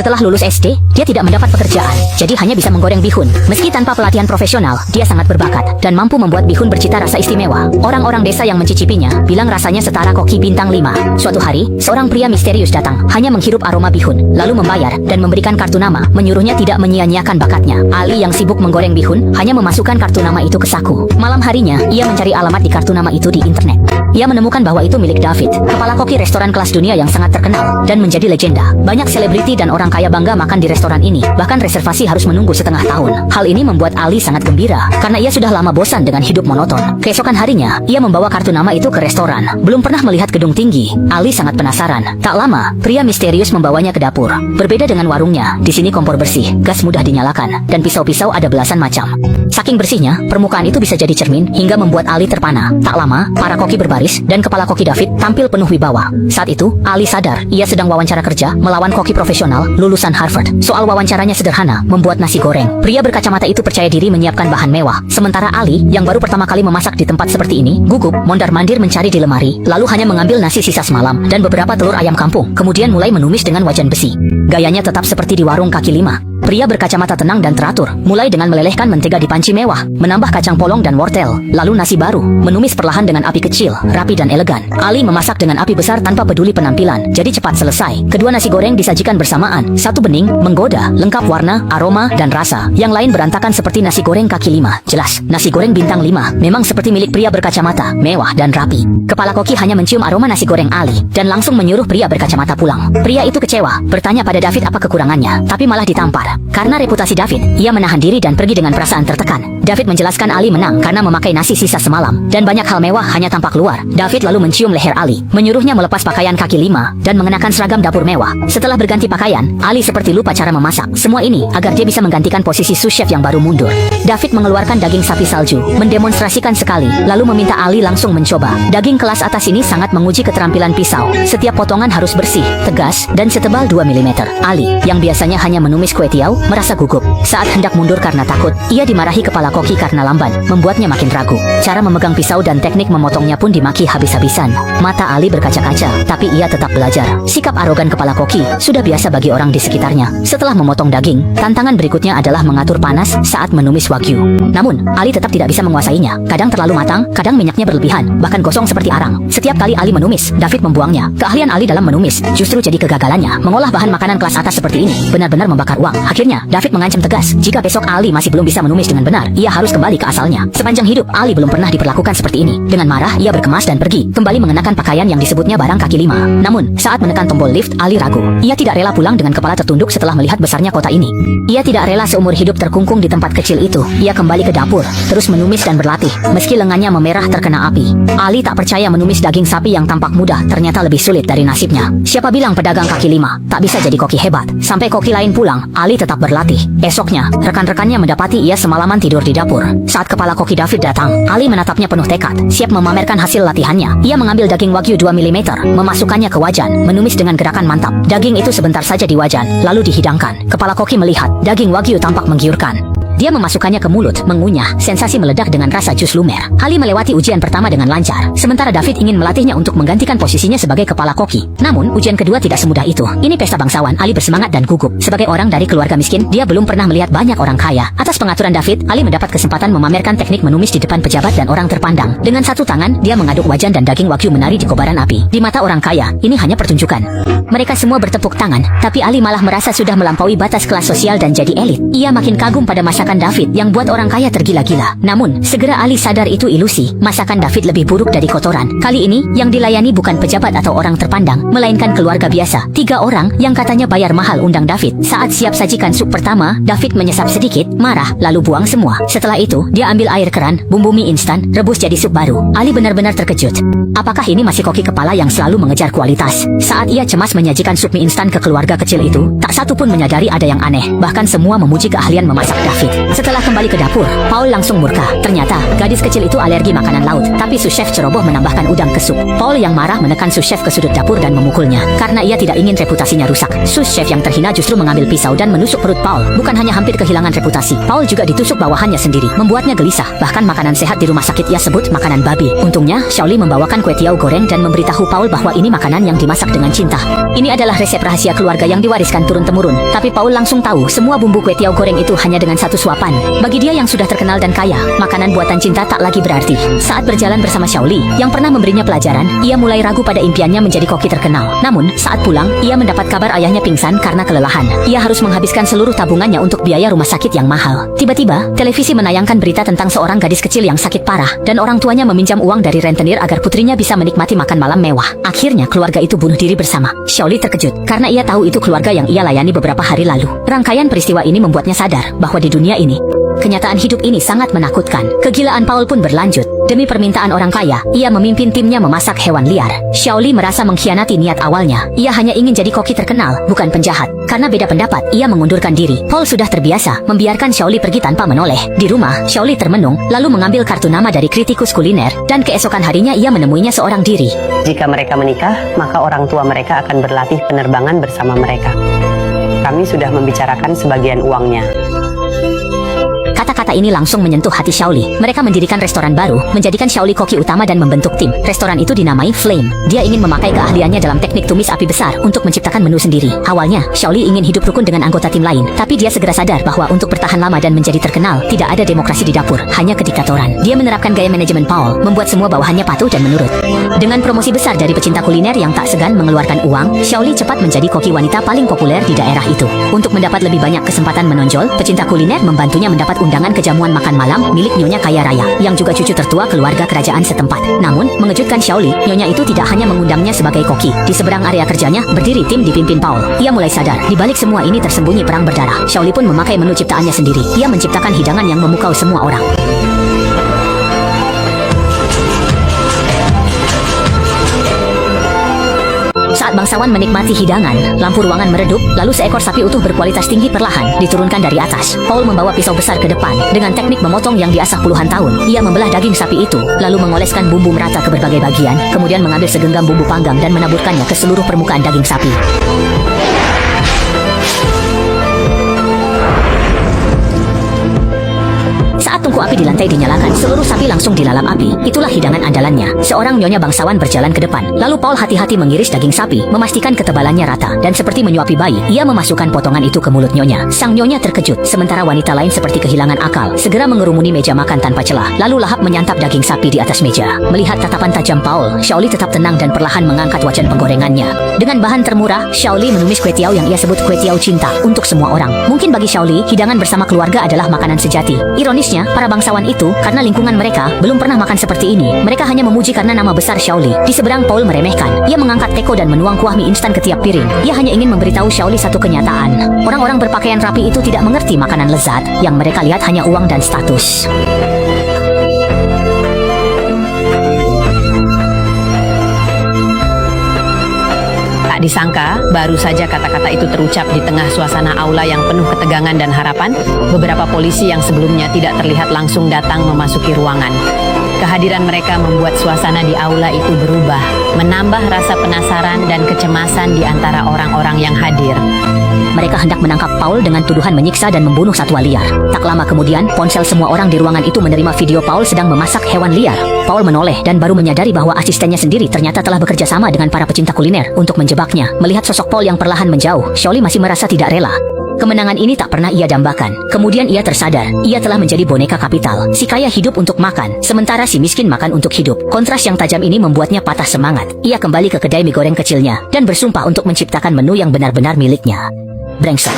Setelah lulus SD, dia tidak mendapat pekerjaan, jadi hanya bisa menggoreng bihun. Meski tanpa pelatihan profesional, dia sangat berbakat dan mampu membuat bihun bercita rasa istimewa. Orang-orang desa yang mencicipinya bilang rasanya setara koki bintang 5. Suatu hari, seorang pria misterius datang, hanya menghirup aroma bihun, lalu membayar dan memberikan kartu nama, menyuruhnya tidak menyia-nyiakan bakatnya. Ali yang sibuk menggoreng bihun hanya memasukkan kartu nama itu ke saku. Malam harinya, ia mencari alamat di kartu nama itu di internet. Ia menemukan bahwa itu milik David, kepala koki restoran kelas dunia yang sangat terkenal dan menjadi legenda. Banyak selebriti dan orang kaya bangga makan di restoran ini, bahkan reservasi harus menunggu setengah tahun. Hal ini membuat Ali sangat gembira, karena ia sudah lama bosan dengan hidup monoton. Keesokan harinya, ia membawa kartu nama itu ke restoran. Belum pernah melihat gedung tinggi, Ali sangat penasaran. Tak lama, pria misterius membawanya ke dapur. Berbeda dengan warungnya, di sini kompor bersih, gas mudah dinyalakan, dan pisau-pisau ada belasan macam. Saking bersihnya, permukaan itu bisa jadi cermin, hingga membuat Ali terpana. Tak lama, para koki berbaris, dan kepala koki David tampil penuh wibawa. Saat itu, Ali sadar, ia sedang wawancara kerja, melawan koki profesional, lulusan Harvard. Soal wawancaranya sederhana, membuat nasi goreng. Pria berkacamata itu percaya diri menyiapkan bahan mewah. Sementara Ali, yang baru pertama kali memasak di tempat seperti ini, gugup, mondar-mandir mencari di lemari, lalu hanya mengambil nasi sisa semalam, dan beberapa telur ayam kampung, kemudian mulai menumis dengan wajan besi. Gayanya tetap seperti di warung kaki 5. Pria berkacamata tenang dan teratur, mulai dengan melelehkan mentega di panci mewah, menambah kacang polong dan wortel, lalu nasi baru, menumis perlahan dengan api kecil, rapi dan elegan. Ali memasak dengan api besar tanpa peduli penampilan, jadi cepat selesai. Kedua nasi goreng disajikan bersamaan, satu bening, menggoda, lengkap warna, aroma, dan rasa. Yang lain berantakan seperti nasi goreng kaki 5. Jelas, nasi goreng bintang 5 memang seperti milik pria berkacamata, mewah dan rapi. Kepala koki hanya mencium aroma nasi goreng Ali, dan langsung menyuruh pria berkacamata pulang. Pria itu kecewa, bertanya pada David apa kekurangannya, tapi malah ditampar. Karena reputasi David, ia menahan diri dan pergi dengan perasaan tertekan. David menjelaskan Ali menang karena memakai nasi sisa semalam, dan banyak hal mewah hanya tampak luar. David lalu mencium leher Ali, menyuruhnya melepas pakaian kaki 5, dan mengenakan seragam dapur mewah. Setelah berganti pakaian, Ali seperti lupa cara memasak. Semua ini agar dia bisa menggantikan posisi sous chef yang baru mundur. David mengeluarkan daging sapi salju, mendemonstrasikan sekali, lalu meminta Ali langsung mencoba. Daging kelas atas ini sangat menguji keterampilan pisau. Setiap potongan harus bersih, tegas, dan setebal 2 mm. Ali, yang biasanya hanya menumis kue tiaw, merasa gugup. Saat hendak mundur karena takut, ia dimarahi kepala koki karena lamban, membuatnya makin ragu. Cara memegang pisau dan teknik memotongnya pun dimaki habis-habisan. Mata Ali berkaca-kaca, tapi ia tetap belajar. Sikap arogan kepala koki sudah biasa bagi orang di sekitarnya. Setelah memotong daging, tantangan berikutnya adalah mengatur panas saat menumis wagyu. Namun, Ali tetap tidak bisa menguasainya. Kadang terlalu matang, kadang minyaknya berlebihan, bahkan gosong seperti arang. Setiap kali Ali menumis, David membuangnya. Keahlian Ali dalam menumis justru jadi kegagalannya. Mengolah bahan makanan kelas atas seperti ini benar-benar membakar uang. Akhirnya, David mengancam tegas, jika besok Ali masih belum bisa menumis dengan benar, ia harus kembali ke asalnya. Sepanjang hidup, Ali belum pernah diperlakukan seperti ini. Dengan marah, ia berkemas dan pergi, kembali mengenakan pakaian yang disebutnya barang kaki 5. Namun, saat menekan tombol lift, Ali ragu. Ia tidak rela pulang dengan kepala tertunduk setelah melihat besarnya kota ini. Ia tidak rela seumur hidup terkungkung di tempat kecil itu. Ia kembali ke dapur, terus menumis dan berlatih, meski lengannya memerah terkena api. Ali tak percaya menumis daging sapi yang tampak mudah, ternyata lebih sulit dari nasibnya. Siapa bilang pedagang kaki 5 tak bisa jadi koki hebat? Sampai koki lain pulang, Ali tetap berlatih. Esoknya, rekan-rekannya mendapati ia semalaman tidur di dapur. Saat kepala koki David datang, Ali menatapnya penuh tekad, siap memamerkan hasil latihannya. Ia mengambil daging wagyu 2 mm, memasukkannya ke wajan, menumis dengan gerakan mantap. Daging itu sebentar saja di wajan, lalu dihidangkan. Kepala koki melihat, daging wagyu tampak menggiurkan. Dia memasukkannya ke mulut, mengunyah, sensasi meledak dengan rasa jus lumer. Ali melewati ujian pertama dengan lancar, sementara David ingin melatihnya untuk menggantikan posisinya sebagai kepala koki. Namun, ujian kedua tidak semudah itu. Ini pesta bangsawan, Ali bersemangat dan gugup. Sebagai orang dari keluarga miskin, dia belum pernah melihat banyak orang kaya. Atas pengaturan David, Ali mendapat kesempatan memamerkan teknik menumis di depan pejabat dan orang terpandang. Dengan satu tangan, dia mengaduk wajan dan daging wagyu menari di kobaran api. Di mata orang kaya, ini hanya pertunjukan. Mereka semua bertepuk tangan, tapi Ali malah merasa sudah melampaui batas kelas sosial dan jadi elit. Ia makin kagum pada masakan David yang buat orang kaya tergila-gila. Namun, segera Ali sadar itu ilusi. Masakan David lebih buruk dari kotoran. Kali ini, yang dilayani bukan pejabat atau orang terpandang, melainkan keluarga biasa. 3 orang yang katanya bayar mahal undang David. Saat siap sajikan sup pertama, David menyesap sedikit, marah, lalu buang semua. Setelah itu, dia ambil air keran, bumbu mie instan, rebus jadi sup baru. Ali benar-benar terkejut. Apakah ini masih koki kepala yang selalu mengejar kualitas? Saat ia cemas menyajikan sup mie instan ke keluarga kecil itu, tak satu pun menyadari ada yang aneh. Bahkan semua memuji keahlian memasak David. Setelah kembali ke dapur, Paul langsung murka. Ternyata, gadis kecil itu alergi makanan laut. Tapi sous chef ceroboh menambahkan udang ke sup. Paul yang marah menekan sous chef ke sudut dapur dan memukulnya. Karena ia tidak ingin reputasinya rusak. Sous chef yang terhina justru mengambil pisau dan menusuk perut Paul. Bukan hanya hampir kehilangan reputasi, Paul juga ditusuk bawahannya sendiri. Membuatnya gelisah. Bahkan makanan sehat di rumah sakit ia sebut makanan babi. Untungnya, Xiaoli membawakan kue tiaw goreng dan memberitahu Paul bahwa ini makanan yang dimasak dengan cinta. Ini adalah resep rahasia keluarga yang diwariskan turun-temurun. Tapi Paul langsung tahu semua bumbu kue tiaw goreng itu hanya dengan satu suapan. Bagi dia yang sudah terkenal dan kaya, makanan buatan cinta tak lagi berarti. Saat berjalan bersama Xiaoli, yang pernah memberinya pelajaran, ia mulai ragu pada impiannya menjadi koki terkenal. Namun, saat pulang, ia mendapat kabar ayahnya pingsan karena kelelahan. Ia harus menghabiskan seluruh tabungannya untuk biaya rumah sakit yang mahal. Tiba-tiba, televisi menayangkan berita tentang seorang gadis kecil yang sakit parah, dan orang tuanya meminjam uang dari rentenir agar putrinya bisa menikmati makan malam mewah. Akhirnya, keluarga itu bunuh diri bersama. Xiaoli terkejut, karena ia tahu itu keluarga yang ia layani beberapa hari lalu. Rangkaian peristiwa ini membuatnya sadar bahwa di dunia ini, kenyataan hidup ini sangat menakutkan. Kegilaan Paul pun berlanjut. Demi permintaan orang kaya, ia memimpin timnya memasak hewan liar. Xiaoli merasa mengkhianati niat awalnya. Ia hanya ingin jadi koki terkenal, bukan penjahat. Karena beda pendapat, ia mengundurkan diri. Paul sudah terbiasa membiarkan Xiaoli pergi tanpa menoleh. Di rumah, Xiaoli termenung, lalu mengambil kartu nama dari kritikus kuliner, dan keesokan harinya ia menemuinya seorang diri. Jika mereka menikah, maka orang tua mereka akan berlatih penerbangan bersama mereka. Kami sudah membicarakan sebagian uangnya. Kata-kata ini langsung menyentuh hati Xiaoli. Mereka mendirikan restoran baru, menjadikan Xiaoli koki utama dan membentuk tim. Restoran itu dinamai Flame. Dia ingin memakai keahliannya dalam teknik tumis api besar untuk menciptakan menu sendiri. Awalnya, Xiaoli ingin hidup rukun dengan anggota tim lain, tapi dia segera sadar bahwa untuk bertahan lama dan menjadi terkenal, tidak ada demokrasi di dapur, hanya kediktatoran. Dia menerapkan gaya manajemen Paul, membuat semua bawahannya patuh dan menurut. Dengan promosi besar dari pecinta kuliner yang tak segan mengeluarkan uang, Xiaoli cepat menjadi koki wanita paling populer di daerah itu. Untuk mendapat lebih banyak kesempatan menonjol, pecinta kuliner membantunya mendapat undangan ke jamuan makan malam milik Nyonya Kaya Raya, yang juga cucu tertua keluarga kerajaan setempat. Namun, mengejutkan Xiaoli, Nyonya itu tidak hanya mengundangnya sebagai koki. Di seberang area kerjanya, berdiri tim dipimpin Paul. Ia mulai sadar, di balik semua ini tersembunyi perang berdarah. Xiaoli pun memakai menu ciptaannya sendiri. Ia menciptakan hidangan yang memukau semua orang. Saat bangsawan menikmati hidangan, lampu ruangan meredup, lalu seekor sapi utuh berkualitas tinggi perlahan diturunkan dari atas. Paul membawa pisau besar ke depan. Dengan teknik memotong yang diasah puluhan tahun, ia membelah daging sapi itu, lalu mengoleskan bumbu merata ke berbagai bagian, kemudian mengambil segenggam bumbu panggang dan menaburkannya ke seluruh permukaan daging sapi. Saat tungku api di lantai dinyalakan, seluruh sapi langsung dilalap api. Itulah hidangan andalannya. Seorang nyonya bangsawan berjalan ke depan. Lalu Paul hati-hati mengiris daging sapi, memastikan ketebalannya rata. Dan seperti menyuapi bayi, ia memasukkan potongan itu ke mulut nyonya. Sang nyonya terkejut, sementara wanita lain seperti kehilangan akal, segera mengerumuni meja makan tanpa celah. Lalu lahap menyantap daging sapi di atas meja. Melihat tatapan tajam Paul, Xiaoli tetap tenang dan perlahan mengangkat wajan penggorengannya. Dengan bahan termurah, Xiaoli menumis kue tiaw yang ia sebut kue tiaw cinta untuk semua orang. Mungkin bagi Xiaoli, hidangan bersama keluarga adalah makanan sejati. Ironisnya, para bangsawan itu, karena lingkungan mereka, belum pernah makan seperti ini. Mereka hanya memuji karena nama besar Xiaoli. Di seberang, Paul meremehkan. Ia mengangkat teko dan menuang kuah mie instan ke tiap piring. Ia hanya ingin memberitahu Xiaoli satu kenyataan. Orang-orang berpakaian rapi itu tidak mengerti makanan lezat. Yang mereka lihat hanya uang dan status. Disangka, baru saja kata-kata itu terucap di tengah suasana aula yang penuh ketegangan dan harapan, beberapa polisi yang sebelumnya tidak terlihat langsung datang memasuki ruangan. Kehadiran mereka membuat suasana di aula itu berubah, menambah rasa penasaran dan kecemasan di antara orang-orang yang hadir. Mereka hendak menangkap Paul dengan tuduhan menyiksa dan membunuh satwa liar. Tak lama kemudian, ponsel semua orang di ruangan itu menerima video Paul sedang memasak hewan liar. Paul menoleh dan baru menyadari bahwa asistennya sendiri ternyata telah bekerja sama dengan para pecinta kuliner untuk menjebaknya. Melihat sosok Paul yang perlahan menjauh, Xiaoli masih merasa tidak rela. Kemenangan ini tak pernah ia dambakan. Kemudian ia tersadar, ia telah menjadi boneka kapital. Si kaya hidup untuk makan, sementara si miskin makan untuk hidup. Kontras yang tajam ini membuatnya patah semangat. Ia kembali ke kedai mie goreng kecilnya dan bersumpah untuk menciptakan menu yang benar-benar miliknya. Brengsek.